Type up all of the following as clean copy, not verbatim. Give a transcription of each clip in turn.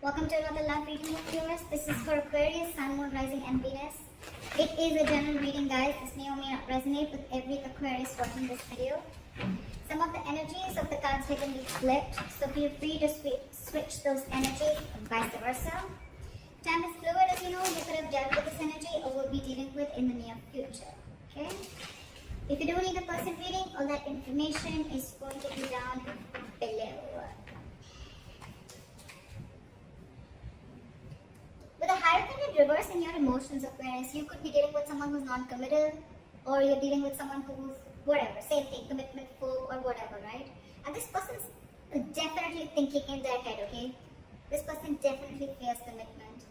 Welcome to another live reading with viewers. This is for Aquarius, Sun, Moon, Rising and Venus. It is a general reading, guys. This may or may not resonate with every Aquarius watching this video. Some of the energies of the cards can be flipped, so feel free to switch those energies and vice versa. Time is fluid, as you know. You could have dealt with this energy or will be dealing with in the near future. Okay? If you do need a person reading, all that information is going to be down below. With a Hierophant in reverse in your emotions, Aquarius, you could be dealing with someone who's non-committal, or you're dealing with someone who's whatever, same thing, commitment full or whatever, right? And this person's definitely thinking in their head, okay? This person definitely fears commitment.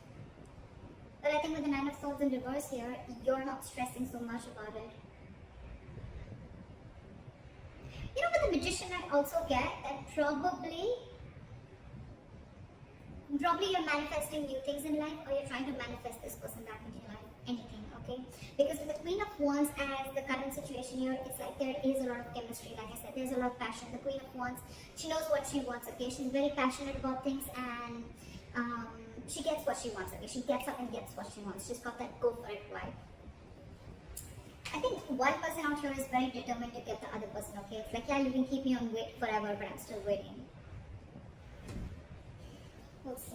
But I think with the Nine of Swords in reverse here, you're not stressing so much about it. You know, with the Magician, I also get that probably you're manifesting new things in life, or you're trying to manifest this person back into your life. Anything, okay? Because with the Queen of Wands as the current situation here, it's like there is a lot of chemistry. Like I said, there's a lot of passion. The Queen of Wands, she knows what she wants, okay? She's very passionate about things, and she gets what she wants, okay? She gets up and gets what she wants. She's got that go for it vibe. I think one person out here is very determined to get the other person, okay? It's like, yeah, you can keep me on wait forever, but I'm still waiting. We'll see.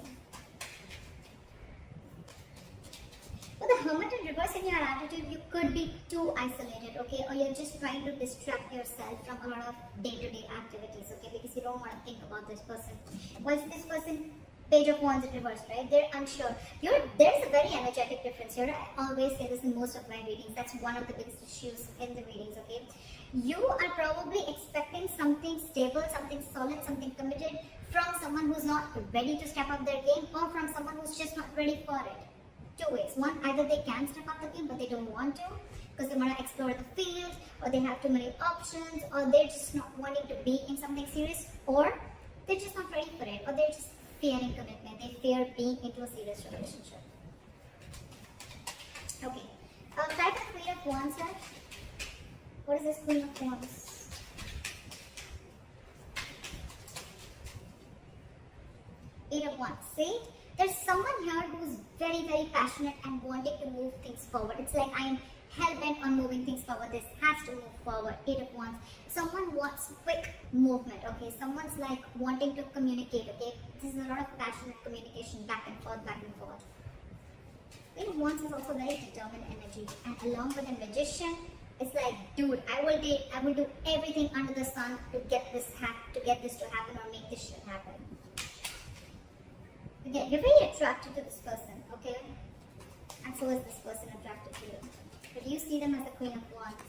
With the Hermit in reverse in your attitude, you could be too isolated, okay? Or you're just trying to distract yourself from a lot of day-to-day activities, okay? Because you don't want to think about this person. Once this person, Page of Wands in reverse, right? They're unsure. There's a very energetic difference here. I always say this in most of my readings. That's one of the biggest issues in the readings, okay? You are probably expecting something stable, something solid, something committed from someone who's not ready to step up their game, or from someone who's just not ready for it. Two ways. One, either they can step up the game, but they don't want to because they want to explore the field, or they have too many options, or they're just not wanting to be in something serious, or they're just not ready for it, or they're just fearing commitment. They fear being into a serious relationship. Okay. Type of Queen of Wands here. What is this Queen of Wands? Eight of Wands. See? There's someone here who's very, very passionate and wanting to move things forward. It's like, I am hell-bent on moving things forward. This has to move forward. Eight of Wands. Someone wants quick movement, okay? Someone's like wanting to communicate, okay? This is a lot of passionate communication, back and forth, back and forth. Eight of Wands is also very determined energy. And along with the Magician, it's like, dude, I will do everything under the sun to get this to happen, or make this shit happen. Again, you're very attracted to this person, okay? And so is this person attracted to you. But you see them as the Queen of Wands.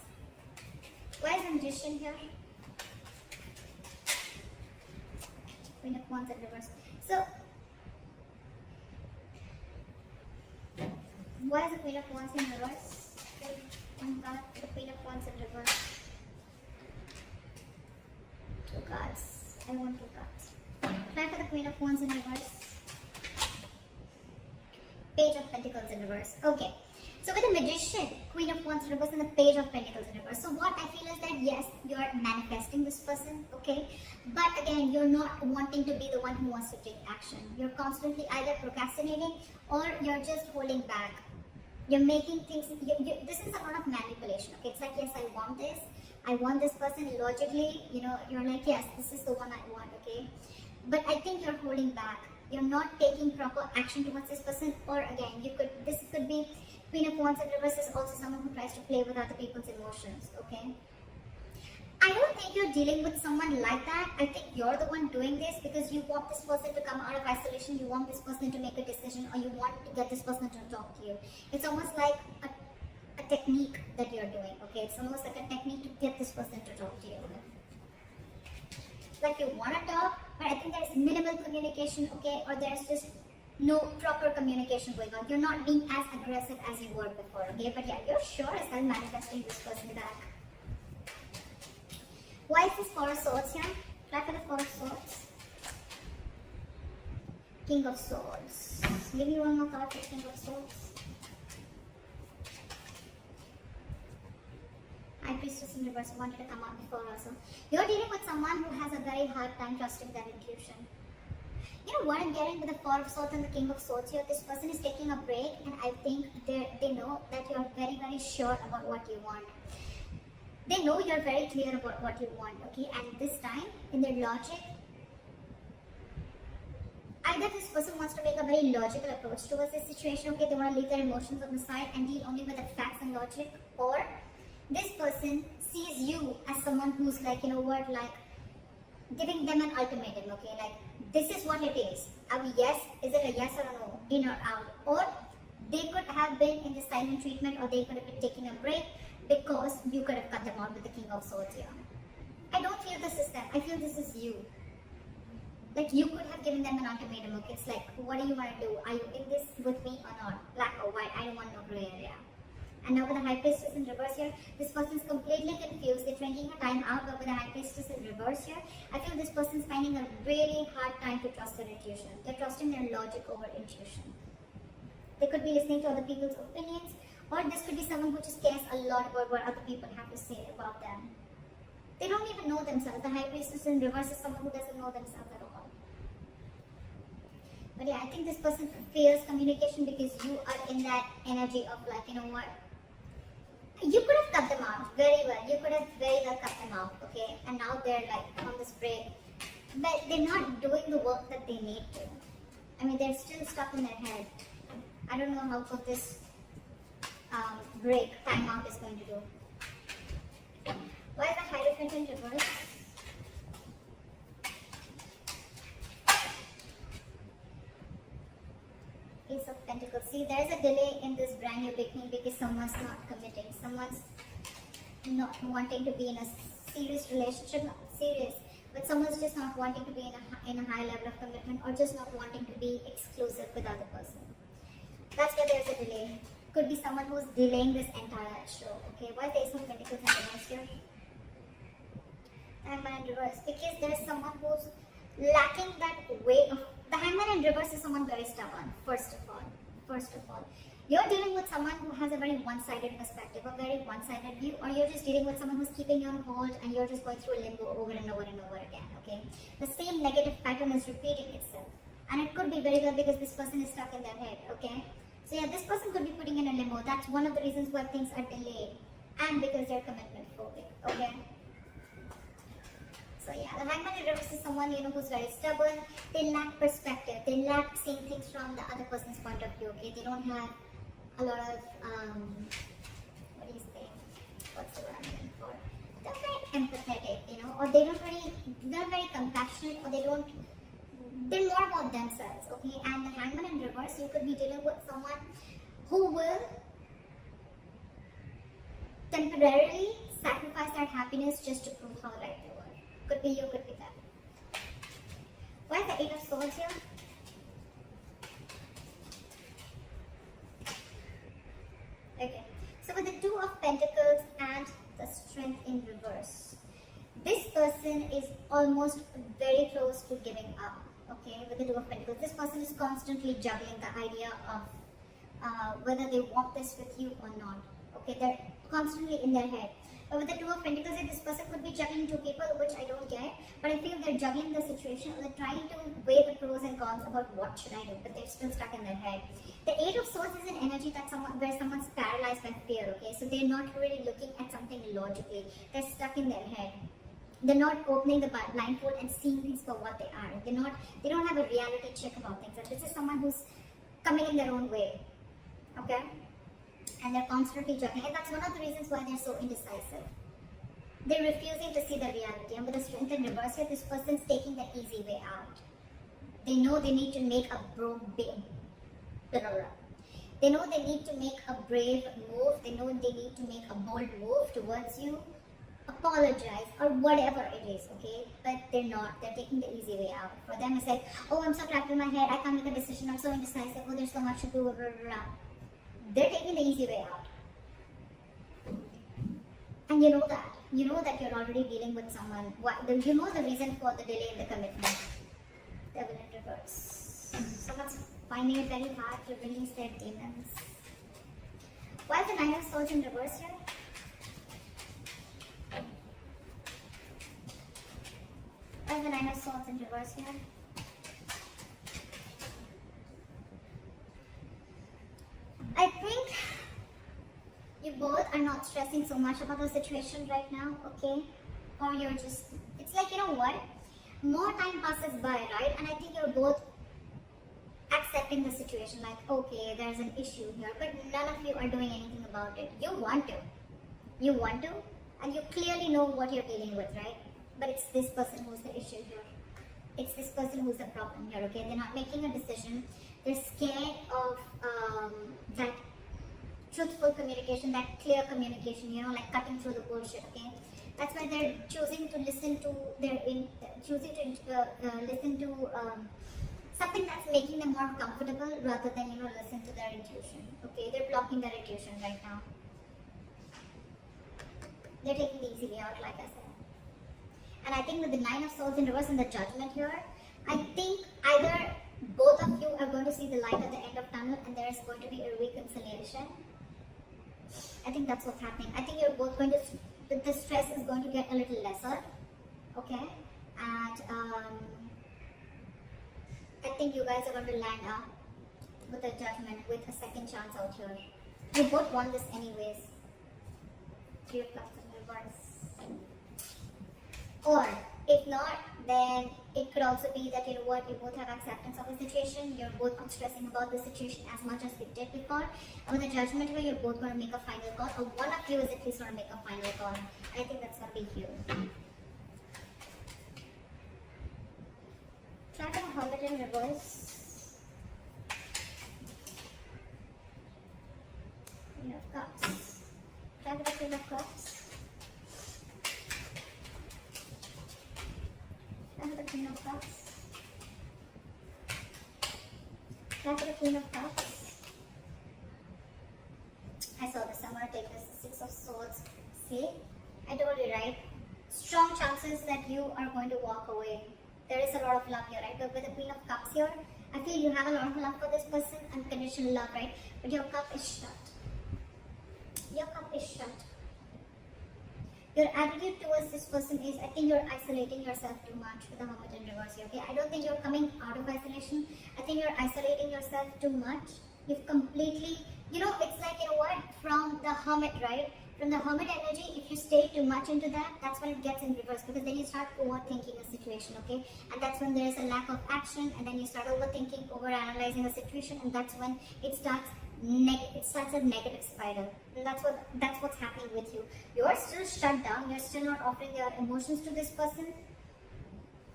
Why is the Magician here? Queen of Wands in reverse. So, why is the Queen of Wands in reverse? Okay, one card, the Queen of Wands in reverse. Two cards. I want two cards. Try for the Queen of Wands in reverse. Page of Pentacles in reverse. Okay. So with the Magician, Queen of Wands in reverse, and the Page of Pentacles in reverse. So what I feel is that yes, you're manifesting this person, okay? But again, you're not wanting to be the one who wants to take action. You're constantly either procrastinating, or you're just holding back. You're making things, this is a lot of manipulation, okay? It's like, yes, I want this person. Logically, you know, you're like, yes, this is the one I want, okay? But I think you're holding back. You're not taking proper action towards this person, or again, this could be Queen of Wands in reverse is also someone who tries to play with other people's emotions, okay? I don't think you're dealing with someone like that. I think you're the one doing this because you want this person to come out of isolation, you want this person to make a decision, or you want to get this person to talk to you. It's almost like a technique that you're doing, okay? It's almost like a technique to get this person to talk to you. Like you want to talk, but I think there's minimal communication, okay? Or there's just no proper communication going on. You're not being as aggressive as you were before, okay? But yeah, you're sure as hell manifesting this person back. Why is this Four of Swords here? Try for the Four of Swords. King of Swords. Give me one more card for King of Swords. High Priestess in reverse wanted to come out before also. You're dealing with someone who has a very hard time trusting their intuition. You know what I'm getting with the Four of Swords and the King of Swords here? This person is taking a break, and I think they know that you're very, very sure about what you want. They know you're very clear about what you want, okay? And this time, in their logic, either this person wants to make a very logical approach towards this situation, okay? They want to leave their emotions on the side and deal only with the facts and logic, or this person sees you as someone who's like, you know what, like giving them an ultimatum, okay? Like, this is what it is. Yes, is it a yes or a no, in or out? Or they could have been in the silent treatment, or they could have been taking a break because you could have cut them out with the King of Swords here. I don't feel this is them. I feel this is you. Like, you could have given them an ultimatum, okay? It's like, what do you want to do? Are you in this with me or not? Black or white? I don't want no gray area. And now with the High Priestess in reverse here, this person's completely confused. They're drinking her time out, but with the High Priestess in reverse here, I feel this person's finding a really hard time to trust their intuition. They're trusting their logic over intuition. They could be listening to other people's opinions, or this could be someone who just cares a lot about what other people have to say about them. They don't even know themselves. The High Priestess in reverse is someone who doesn't know themselves at all. But yeah, I think this person fears communication because you are in that energy of like, you know what? You could have cut them out very well. You could have very well cut them out, okay? And now they're like on this break. But they're not doing the work that they need to. I mean, they're still stuck in their head. I don't know how good this break, time out is going to do. Why is the Hierophant in reverse? Ace of Pentacles. See, there's a delay in this brand new beginning because someone's not committing. Someone's not wanting to be in a serious relationship, not serious, but someone's just not wanting to be in a high level of commitment, or just not wanting to be exclusive with other person. That's why there's a delay. Could be someone who's delaying this entire show. Okay, why is the Ace of Pentacles in reverse here? Hangman in reverse, because there's someone who's lacking that way of. The Hangman in reverse is someone very stubborn. First of all, you're dealing with someone who has a very one-sided perspective, a very one-sided view, or you're just dealing with someone who's keeping you on hold and you're just going through a limbo over and over and over again. Okay, the same negative pattern is repeating itself, and it could be very well because this person is stuck in their head. Okay, so yeah, this person could be putting in a limbo. That's one of the reasons why things are delayed, and because they're commitment phobic. Okay. So yeah, the Hangman in reverse is someone, you know, who's very stubborn. They lack perspective. They lack seeing things from the other person's point of view. Okay, they don't have a lot of what do you say? What's the word I'm looking for? They're very empathetic, you know, or they're very compassionate, or they're more about themselves. Okay, and the Hangman in reverse, you could be dealing with someone who will temporarily sacrifice their happiness just to prove how right they were. Could be you, could be them. Why is the Eight of Swords here? Okay, so with the Two of Pentacles and the Strength in reverse, this person is almost very close to giving up. Okay, with the Two of Pentacles, this person is constantly juggling the idea of whether they want this with you or not. Okay, they're constantly in their head. But with the Two of Pentacles, this person could be juggling two people, which I don't get. But I feel they're juggling the situation. They're trying to weigh the pros and cons about what should I do, but they're still stuck in their head. The Eight of Swords is an energy that where someone's paralyzed by fear. Okay, so they're not really looking at something logically. They're stuck in their head. They're not opening the blindfold and seeing things for what they are. They don't have a reality check about things. And this is someone who's coming in their own way. Okay. And they're constantly juggling, and that's one of the reasons why they're so indecisive. They're refusing to see the reality, and with the Strength in reverse here, this person's taking the easy way out. They know they need to make a They know they need to make a brave move. They know they need to make a bold move towards you, apologize, or whatever it is, okay? But they're not. They're taking the easy way out. For them, it's like, oh, I'm so trapped in my head. I can't make a decision. I'm so indecisive. Oh, there's so much to do. Blah, blah, blah. They're taking the easy way out. And you know that. You know that you're already dealing with someone. You know the reason for the delay in the commitment. Devil in reverse. Someone's finding it very hard to release their demons. Why is the Nine of Swords in reverse here? Why is the Nine of Swords in reverse here? are not stressing so much about the situation right now, okay? Or you're just, it's like, you know what? More time passes by, right? And I think you're both accepting the situation, like, okay, there's an issue here, but none of you are doing anything about it. You want to, and you clearly know what you're dealing with, right? But it's this person who's the issue here. It's this person who's the problem here, okay? They're not making a decision. They're scared of that truthful communication, that clear communication, you know, like cutting through the bullshit, okay? That's why they're choosing to listen to listen to something that's making them more comfortable rather than, you know, listen to their intuition, okay? They're blocking their intuition right now. They're taking the easy way out, like I said. And I think with the Nine of Swords in reverse and the Judgment here, I think either both of you are going to see the light at the end of tunnel and there is going to be a reconciliation. I think that's what's happening. I think you're both going to, the stress is going to get a little lesser, okay? And I think you guys are going to land up with a Judgment, with a second chance out here. You both want this anyways. Three of Cups in reverse. Or if not, then it could also be that, you know what, you both have acceptance of the situation. You're both not stressing about the situation as much as they did before. And with the Judgment where you're both going to make a final call, or one of you is at least going to make a final call. I think that's going to be huge. Try to hold it in reverse. Queen of Cups. Try to the Queen of Cups. Try to the Queen of Cups. Try to the Queen of Cups. I saw this. I'm going to take this. Six of Swords. See? I told you, right? Strong chances that you are going to walk away. There is a lot of love here, right? But with the Queen of Cups here, I feel you have a lot of love for this person, unconditional love, right? But your cup is shut. Your cup is shut. Your attitude towards this person is, I think you're isolating yourself too much with the Hermit in reverse here, okay? I don't think you're coming out of isolation. I think you're isolating yourself too much. You've completely, you know, it's like, you know what, from the Hermit, right? From the Hermit energy, if you stay too much into that, that's when it gets in reverse, because then you start overthinking a situation, okay? And that's when there's a lack of action, and then you start overthinking, overanalyzing a situation, and that's when it starts a negative spiral. And that's what's happening with you. You're still shut down. You're still not offering your emotions to this person.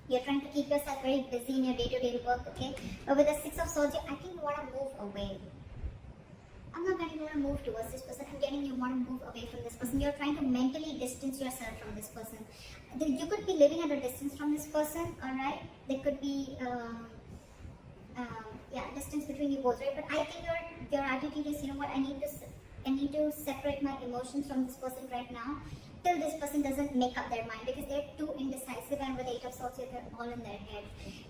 You're trying to keep yourself very busy in your day-to-day work, okay? But with the Six of Swords, I think you want to move away. I'm not getting you want to move towards this person. I'm getting you want to move away from this person. You're trying to mentally distance yourself from this person. You could be living at a distance from this person, alright? There could be distance between you both, right? But I think your attitude is, you know what, I need to separate my emotions from this person right now till this person doesn't make up their mind, because they're too indecisive, and with the Eight of Swords here, they're all in their head.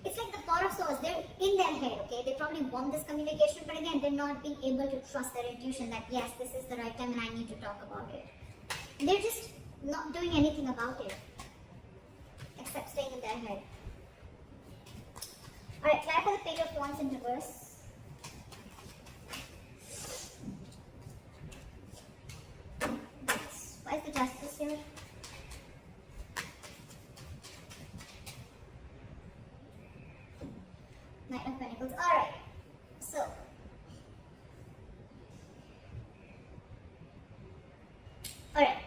It's like the Four of Swords, they're in their head, okay? They probably want this communication, but again, they're not being able to trust their intuition that yes, this is the right time and I need to talk about it. They're just not doing anything about it, except staying in their head. Alright, try for the Page of Wands in reverse. Why is the Justice here? Knight of Pentacles. Alright,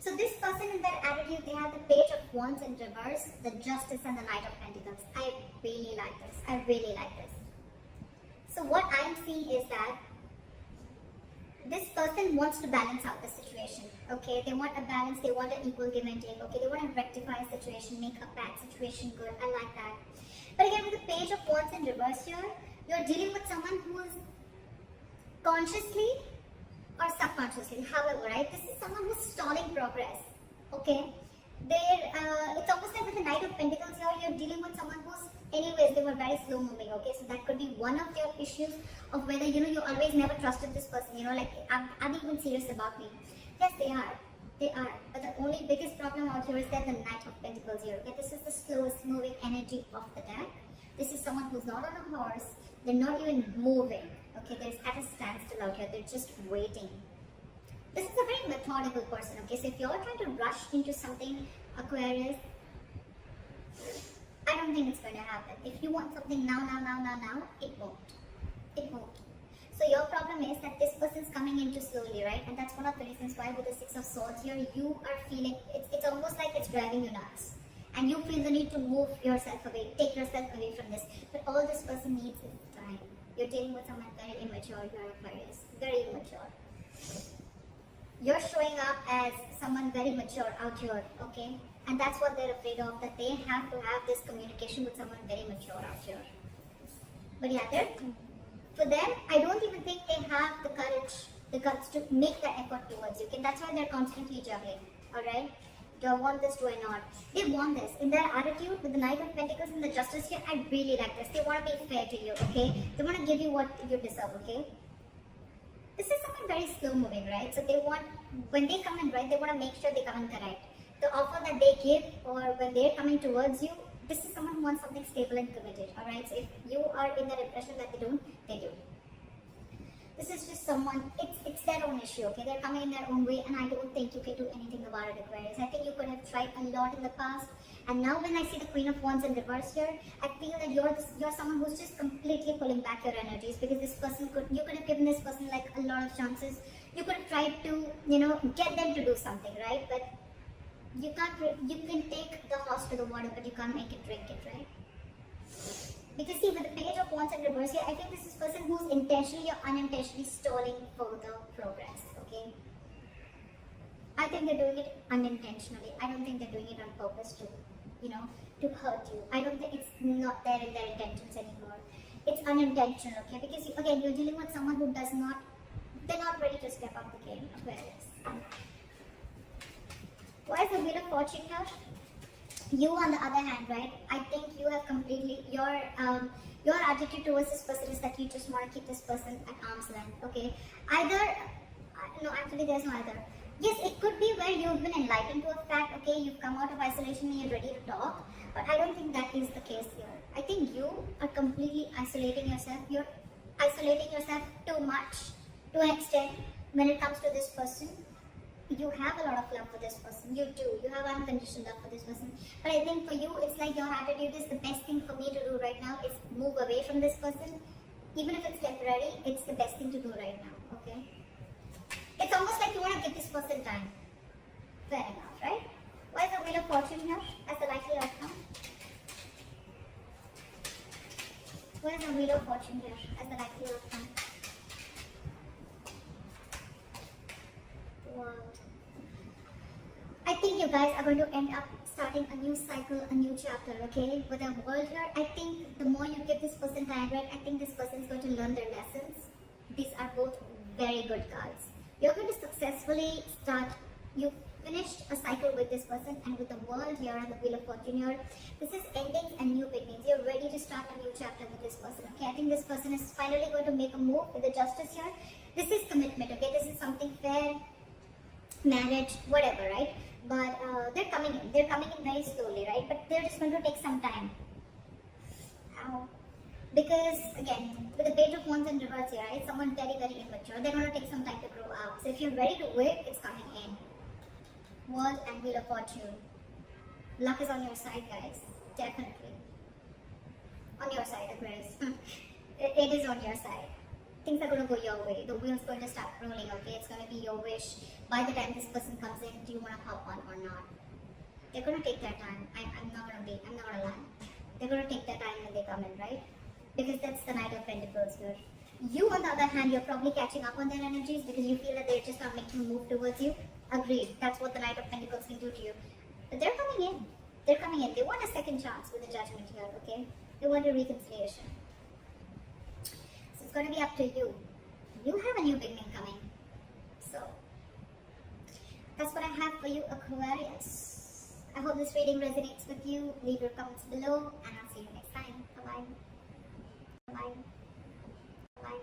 so this person in their attitude, they have the Page of Wands in reverse, the Justice, and the Knight of Pentacles. I really like this. I really like this. So what I'm seeing is that this person wants to balance out the situation, okay? They want a balance, they want an equal give and take, okay? They want to rectify a situation, make a bad situation good. I like that. But again, with the Page of Wands in reverse here, you're dealing with someone who is consciously or subconsciously, however, right? This is someone who's stalling progress, okay? It's almost like with the Knight of Pentacles here, you're dealing with someone who's, anyways, they were very slow moving, okay? So that could be one of your issues of whether, you know, you always never trusted this person, you know, like, are they even serious about me? Yes, they are. They are. But the only biggest problem out here is that the Knight of Pentacles here, okay? This is the slowest moving energy of the deck. This is someone who's not on a horse. They're not even moving, okay? They're at a standstill out here. They're just waiting. This is a very methodical person, okay? So if you're trying to rush into something, Aquarius, I don't think it's going to happen. If you want something now, it won't. It won't. So your problem is that this person's coming in too slowly, right? And that's one of the reasons why with the Six of Swords here, you are feeling, it's almost like it's driving you nuts. And you feel the need to move yourself away, take yourself away from this. But all this person needs is time. You're dealing with someone very immature, you're Aquarius. Very immature. You're showing up as someone very mature out here, okay? And that's what they're afraid of, that they have to have this communication with someone very mature out here. But yeah, for them, I don't even think they have the courage, the guts to make that effort towards you. Okay? That's why they're constantly juggling, alright? Do I want this, do I not? They want this. In their attitude, with the Knight of Pentacles and the Justice here, I really like this. They want to be fair to you, okay? They want to give you what you deserve, okay? This is someone very slow moving, right? So they want, when they come in, right, they want to make sure they come in correct. The offer that they give, or when they're coming towards you, this is someone who wants something stable and committed, alright? So if you are in that impression that they don't, they do. This is just someone, it's their own issue, okay? They're coming in their own way, and I don't think you can do anything about it, Aquarius. I think you could have tried a lot in the past, and now when I see the Queen of Wands in reverse here, I feel that you're someone who's just completely pulling back your energies, because this person you could have given this person like a lot of chances. You could have tried to, get them to do something, right? But you can take the horse to the water, but you can't make it drink it, right? Because see, with the Page of Wands in reverse here, I think this is a person who's intentionally or unintentionally stalling further progress, okay? I think they're doing it unintentionally. I don't think they're doing it on purpose to hurt you. I don't think it's not there in their intentions anymore. It's unintentional, okay? Because again, you're dealing with someone who they're not ready to step up the game, Aquarius. Why is the Wheel of Fortune here? You, on the other hand, right, I think you have completely, your attitude towards this person is that you just want to keep this person at arm's length, okay? No, actually there's no either. Yes, it could be where you've been enlightened to a fact, okay, you've come out of isolation and you're ready to talk, but I don't think that is the case here. I think you are completely isolating yourself. You're isolating yourself too much, to an extent, when it comes to this person. You have a lot of love for this person, you do, you have unconditional love for this person, but I think for you, it's like your attitude is the best thing for me to do right now is move away from this person. Even if it's temporary, it's the best thing to do right now, okay? It's almost like you want to give this person time. Fair enough, right? Why is the Wheel of Fortune here as the likely outcome? Why is the Wheel of Fortune here as the likely outcome? Wow. I think you guys are going to end up starting a new cycle, a new chapter, okay? With the world here, I think the more you give this person time, right, I think this person is going to learn their lessons. These are both very good cards. You're going to successfully start, you finished a cycle with this person, and with the world here and the Wheel of Fortune here, this is endings and new beginnings. You're ready to start a new chapter with this person, okay? I think this person is finally going to make a move with the Justice here. This is commitment, okay? This is something fair, marriage, whatever, right? But they're coming in very slowly, right? But they're just going to take some time. Because again, with the Page of Wands in reverse here, right? Someone very, very immature. They're going to take some time to grow up. So if you're ready to wait, it's coming in. World and Wheel of Fortune. Luck is on your side, guys. Definitely. On your side, Aquarius. It is on your side. Things are going to go your way. The wheel's going to start rolling, okay? It's going to be your wish. By the time this person comes in, do you want to hop on or not? They're going to take their time. I'm not going to lie. They're going to take their time when they come in, right? Because that's the Knight of Pentacles here. You, on the other hand, you're probably catching up on their energies because you feel that they're just not making a move towards you. Agreed. That's what the Knight of Pentacles can do to you. But they're coming in. They're coming in. They want a second chance with the Judgment here, okay? They want a reconciliation. So it's going to be up to you. You have a new beginning coming. So that's what I have for you, Aquarius. I hope this reading resonates with you. Leave your comments below, and I'll see you next time. Bye-bye. Bye. Bye.